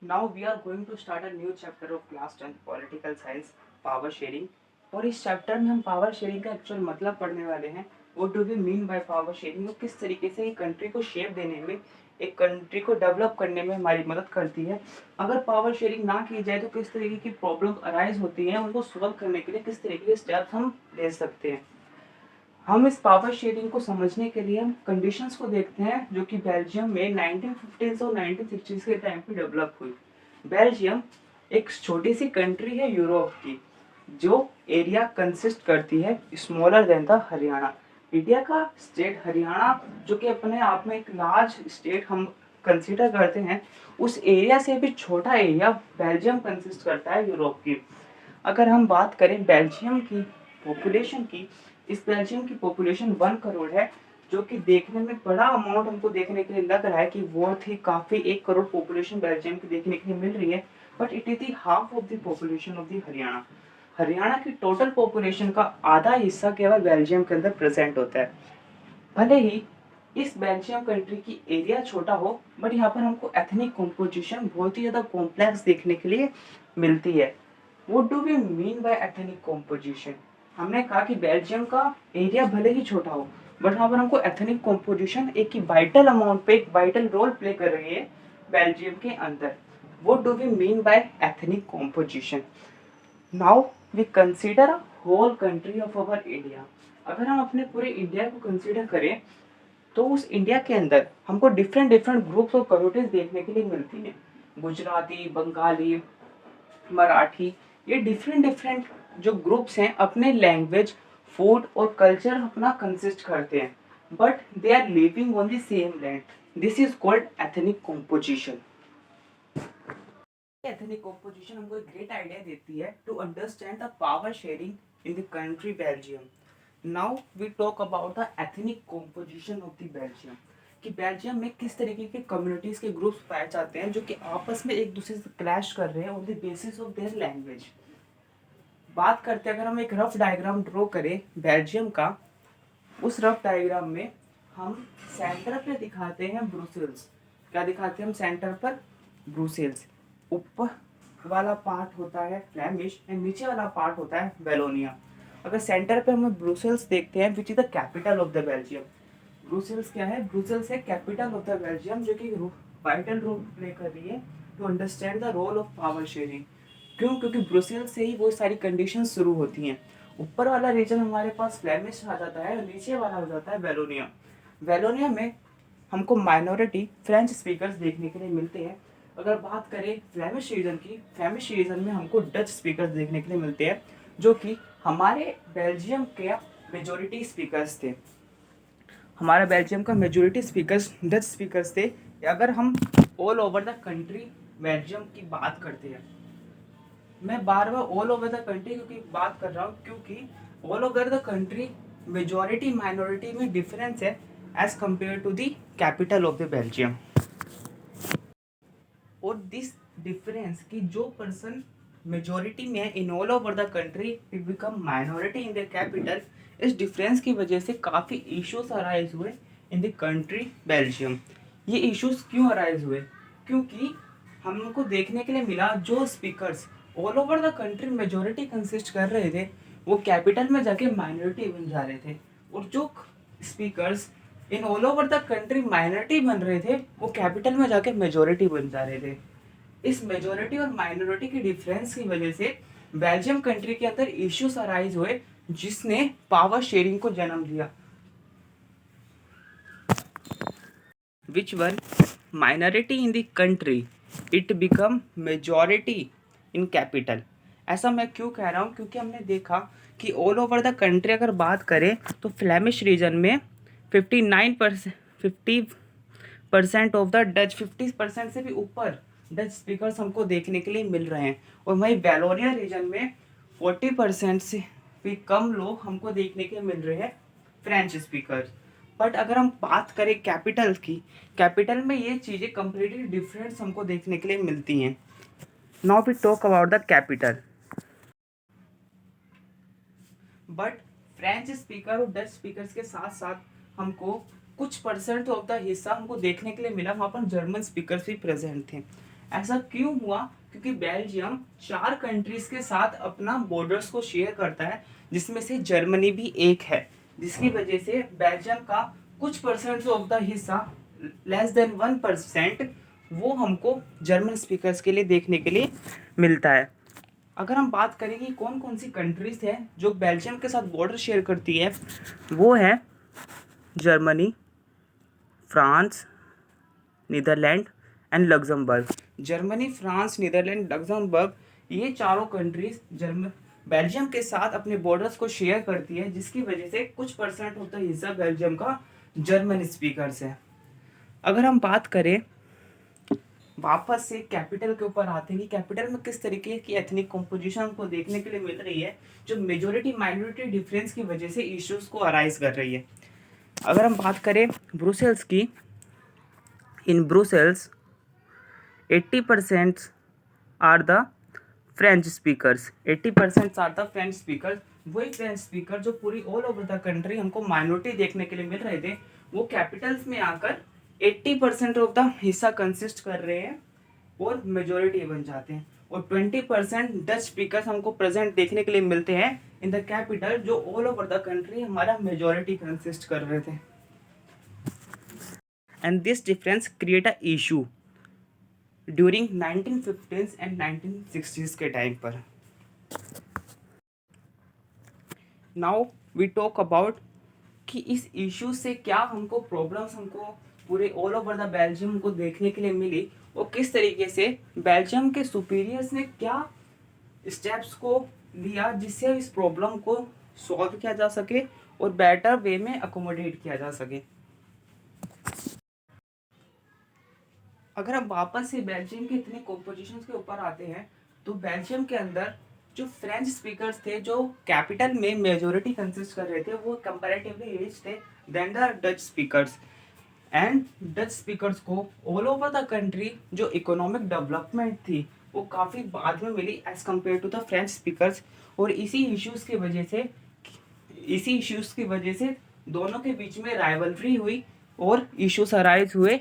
Now we are going to start a new chapter of class 10 political science, power sharing. और इस chapter में हम power sharing का actual मतलब पढ़ने वाले हैं. What do we mean by power sharing, और किस तरीके से एक कंट्री को शेप देने में, एक कंट्री को डेवलप करने में हमारी मदद करती है. अगर पावर शेयरिंग ना की जाए तो किस तरीके की प्रॉब्लम अराइज होती हैं, उनको सॉल्व करने के लिए किस तरीके के स्टेप्स हम ले सकते हैं. हम इस पावर शेयरिंग को समझने के लिए हम कंडीशंस को देखते हैं जो कि बेल्जियम में 1950s और 1960s के टाइम पे डेवलप हुई. बेल्जियम एक छोटी सी कंट्री है यूरोप की, जो एरिया कंसिस्ट करती है smaller than the Haryana. India का स्टेट हरियाणा, जो कि अपने आप में एक लार्ज स्टेट हम कंसीडर करते हैं, उस एरिया से भी छोटा एरिया बेल्जियम कंसिस्ट करता है यूरोप की. अगर हम बात करें बेल्जियम की पॉपुलेशन की, इस बेल्जियम की पॉपुलेशन 1 करोड़ है, जो कि देखने में बड़ा अमाउंट हमको देखने के लिए लग रहा है कि वो थी काफ़ी, 1 करोड़ पॉपुलेशन बेल्जियम की देखने के लिए मिल रही है. But it is the half of the population of the Haryana. Haryana की टोटल पॉपुलेशन का आधा हिस्सा केवल बेल्जियम के अंदर प्रेजेंट होता है. भले ही इस बेल्जियम कंट्री की एरिया छोटा हो, बट यहाँ पर हमको एथनिक कॉम्पोजिशन बहुत ही ज़्यादा कॉम्प्लेक्स देखने के लिए मिलती है. What do we mean by ethnic composition? हमने कहा कि बेल्जियम का एरिया भले ही छोटा हो, बट यहाँ पर हमको एथनिक कॉम्पोजिशन एक ही वाइटल अमाउंट पे एक वाइटल रोल प्ले कर रही है बेल्जियम के अंदर. What do we mean by ethnic composition? Now we consider a whole country of our India. अगर हम अपने पूरे इंडिया को कंसीडर करें तो उस इंडिया के अंदर हमको डिफरेंट डिफरेंट ग्रुप्स और कम्युनिटीज देखने के लिए मिलती हैं. गुजराती, बंगाली, मराठी, ये डिफरेंट डिफरेंट जो ग्रुप्स हैं अपने लैंग्वेज, फूड और कल्चर अपना कंसिस्ट करते हैं, but they are living on the same land. This is called ethnic composition. Ethnic composition हमको एक ग्रेट आइडिया देती है to understand the power sharing in the country Belgium. Now we talk about the ethnic composition of the Belgium, कि Belgium में किस तरीके के communities के ग्रुप्स पाए जाते हैं जो कि आपस में एक दूसरे से क्लैश कर रहे हैं on the basis of their language. बात करते हैं, अगर हम एक रफ डायग्राम ड्रॉ करें बेल्जियम का, उस रफ डायग्राम में हम सेंटर पे दिखाते हैं ब्रुसेल्स. क्या दिखाते हैं हम सेंटर पर? ब्रुसेल्स. ऊपर वाला पार्ट होता है फ्लेमिश एंड नीचे वाला पार्ट होता है वेलोनिया. अगर सेंटर पे हम ब्रुसेल्स देखते हैं, which is the capital of the Belgium. Brussels क्या है? ब्रुसेल्स है कैपिटल ऑफ द बेल्जियम, जो कि वाइटल रोल प्ले कर रही है to understand the role of power sharing. क्यों? क्योंकि ब्रुसेल्स से ही वो सारी कंडीशन शुरू होती हैं. ऊपर वाला रीजन हमारे पास फ्लेमिश आ जाता है और नीचे वाला हो जाता है वेलोनिया. वेलोनिया में हमको माइनॉरिटी फ्रेंच स्पीकर्स देखने के लिए मिलते हैं. अगर बात करें फ्लेमिश रीजन की, फ्लेमिश रीजन में हमको डच स्पीकर्स देखने के लिए मिलते हैं, जो कि हमारे बेल्जियम के मेजोरिटी स्पीकर्स थे. हमारा बेल्जियम का मेजोरिटी स्पीकर्स डच स्पीकर्स थे. अगर हम all over the country Belgium की बात करते हैं, मैं बार बार ऑल ओवर द कंट्री क्योंकि बात कर रहा हूँ, क्योंकि all over the country majority minority में डिफरेंस है as compare to the capital of the Belgium. और दिस डिफरेंस कि जो पर्सन मेजोरिटी में है in all over the country it become minority in the capital, इस डिफरेंस की वजह से काफ़ी इश्यूज अराइज हुए इन द कंट्री बेल्जियम. ये इश्यूज क्यों अराइज हुए? क्योंकि हमको देखने के लिए मिला जो speakers all over the country majority consist कर रहे थे, वो कैपिटल में जाके माइनॉरिटी बन जा रहे थे. और जो speakers in all over the country minority बन रहे थे, वो कैपिटल में जाके मेजोरिटी बन जा रहे थे. इस मेजोरिटी और माइनॉरिटी की डिफरेंस की वजह से बेल्जियम कंट्री के अंदर इश्यूज अराइज हुए, जिसने पावर शेयरिंग को जन्म दिया. Which one minority in the country it become majority in capital. ऐसा मैं क्यों कह रहा हूँ? क्योंकि हमने देखा कि ऑल ओवर द कंट्री अगर बात करें तो फ्लेमिश रीजन में 50% ऑफ द डच, 50% से भी ऊपर डच स्पीकर्स हमको देखने के लिए मिल रहे हैं. और वहीं वेलोनिया रीजन में 40% से भी कम लोग हमको देखने के मिल रहे हैं फ्रेंच स्पीकर्स. बट अगर हम बात करें कैपिटल की, कैपिटल में ये चीज़ें कम्प्लीटली डिफरेंट हमको देखने के लिए मिलती हैं. Now we talk about the capital. But French speaker और डच स्पीकर्स के साथ साथ हमको कुछ परसेंट ऑफ द हिस्सा हमको देखने के लिए मिला, वहाँ पर जर्मन स्पीकर्स भी प्रेजेंट थे. ऐसा क्यों हुआ? क्योंकि बेल्जियम 4 कंट्रीज के साथ अपना बॉर्डर्स को शेयर करता है, जिसमें से जर्मनी भी एक है, जिसकी वजह से बेल्जियम का कुछ परसेंट ऑफ द हिस्सा, लेस देन 1%, वो हमको जर्मन स्पीकर्स के लिए देखने के लिए मिलता है। अगर हम बात करें कि कौन कौन सी कंट्रीज है जो बेल्जियम के साथ बॉर्डर शेयर करती है, वो है Germany, France, Netherland and Luxembourg. Germany, France, Netherland, Luxembourg, ये चारों कंट्रीज बेल्जियम के साथ अपने बॉर्डर्स को शेयर करती है, जिसकी वजह से कुछ परसेंट होता है हिस्सा बेल्जियम का जर्मन स्पीकर्स है। अगर हम बात करें, वापस से कैपिटल के ऊपर आते हैं कि कैपिटल में किस तरीके की एथनिक कॉम्पोजिशन को देखने के लिए मिल रही है, जो मेजोरिटी माइनॉरिटी डिफरेंस की वजह से इश्यूज को अराइज कर रही है। अगर हम बात करें ब्रुसेल्स की, in Brussels 80% are the French speakers. 80% are the French speakers. वही फ्रेंच स्पीकर जो पूरी ऑल ओवर द कंट्री हमको माइनॉरिटी देखने के लिए मिल रहे थे, वो कैपिटल्स में आकर 80% ऑफ द हिस्सा कंसिस्ट कर रहे हैं और मेजोरिटी बन जाते हैं। और 20% डच स्पीकर्स हमको प्रेजेंट देखने के लिए मिलते हैं इन द कैपिटल, जो ऑल ओवर द कंट्री हमारा मेजोरिटी कंसिस्ट कर रहे थे। And this difference create a issue during 1950s and 1960s के टाइम पर। नाउ वी टॉक अबाउट कि इस इशू से क्या हमको प्रॉब्लम्स हमको पूरे ऑल ओवर द बेल्जियम को देखने के लिए मिली, और किस तरीके से बेल्जियम के सुपीरियर्स ने क्या स्टेप्स को लिया जिससे इस प्रॉब्लम को सॉल्व किया जा सके और बेटर वे में अकोमोडेट किया जा सके। अगर हम वापस से बेल्जियम के इतने कॉम्पोजिशन के ऊपर आते हैं, तो बेल्जियम के अंदर जो फ्रेंच स्पीकर्स थे जो कैपिटल में मेजोरिटी कंसिस्ट कर रहे थे, वो कंपैरेटिवली रिच थे then the Dutch speakers. And Dutch speakers को ऑल ओवर द कंट्री जो इकोनॉमिक डेवलपमेंट थी वो काफ़ी बाद में मिली as compare to the French speakers. और इसी इश्यूज़ की वजह से दोनों के बीच में राइवलरी हुई और इश्यूज अराइज हुए,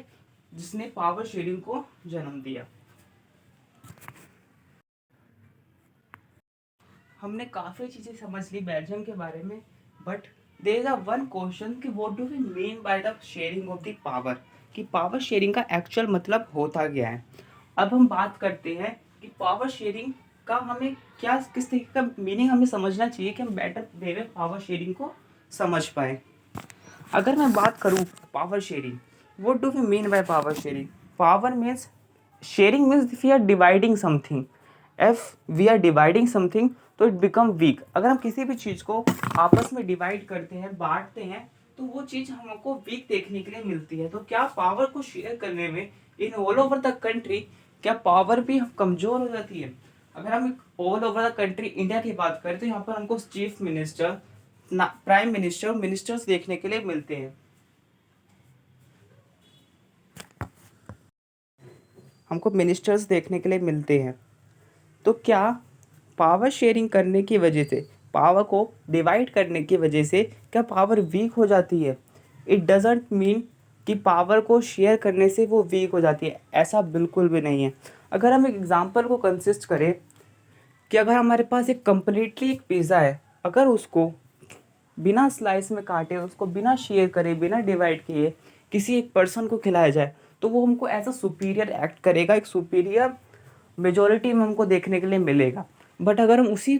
जिसने पावर शेयरिंग को जन्म दिया। हमने काफ़ी चीज़ें समझ ली बेल्जियम के बारे में, but there is a one question कि what do we mean by the sharing of the power, कि पावर शेयरिंग का एक्चुअल मतलब होता क्या है। अब हम बात करते हैं कि पावर शेयरिंग का हमें क्या, किस तरीके का मीनिंग हमें समझना चाहिए कि हम बेटर वे में पावर शेयरिंग को समझ पाए। अगर मैं बात करूं power sharing, what do we mean by power sharing? Power means, sharing means if we are dividing something, if we are dividing something तो इट बिकम वीक। अगर हम किसी भी चीज़ को आपस में डिवाइड करते हैं, बांटते हैं, तो वो चीज़ हमको वीक देखने के लिए मिलती है। तो क्या पावर को शेयर करने में इन ऑल ओवर द कंट्री क्या पावर भी कमज़ोर हो जाती है? अगर हम all over the country India की बात करें, तो यहाँ पर हमको चीफ मिनिस्टर, प्राइम मिनिस्टर और मिनिस्टर्स देखने के लिए मिलते हैं। हमको मिनिस्टर्स देखने के लिए मिलते हैं। तो क्या पावर शेयरिंग करने की वजह से, पावर को डिवाइड करने की वजह से क्या पावर वीक हो जाती है? इट डजेंट मीन कि पावर को शेयर करने से वो वीक हो जाती है, ऐसा बिल्कुल भी नहीं है। अगर हम एक एग्जांपल को कंसिस्ट करें कि अगर हमारे पास एक कंप्लीटली एक पिज़्ज़ा है, अगर उसको बिना स्लाइस में काटे, उसको बिना शेयर करे, बिना डिवाइड किए किसी एक पर्सन को खिलाया जाए, तो वो हमको एज अ सुपीरियर एक्ट करेगा, एक सुपीरियर मेजॉरिटी में हमको देखने के लिए मिलेगा। बट अगर हम उसी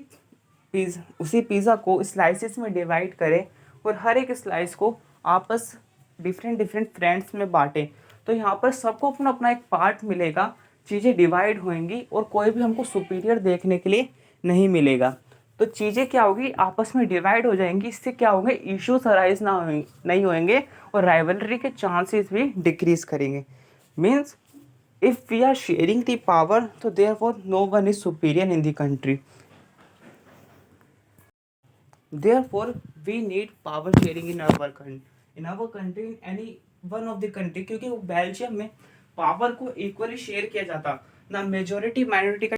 पिज़्ज़ा को स्लाइसेस में डिवाइड करें और हर एक स्लाइस को आपस डिफरेंट डिफरेंट फ्रेंड्स में बांटें, तो यहाँ पर सबको अपना अपना एक पार्ट मिलेगा, चीज़ें डिवाइड होंगी और कोई भी हमको सुपीरियर देखने के लिए नहीं मिलेगा। तो चीज़ें क्या होगी, आपस में डिवाइड हो जाएंगी। इससे क्या होंगे, इश्यूज अराइज नहीं होंगे और राइवलरी के चांसेस भी डिक्रीज करेंगे। Means if we are sharing the power, so therefore no one is superior in the country. Therefore we need power sharing in our country, in any one of the country, क्योंकि वो Belgium में power को equally share किया जाता, ना majority minority का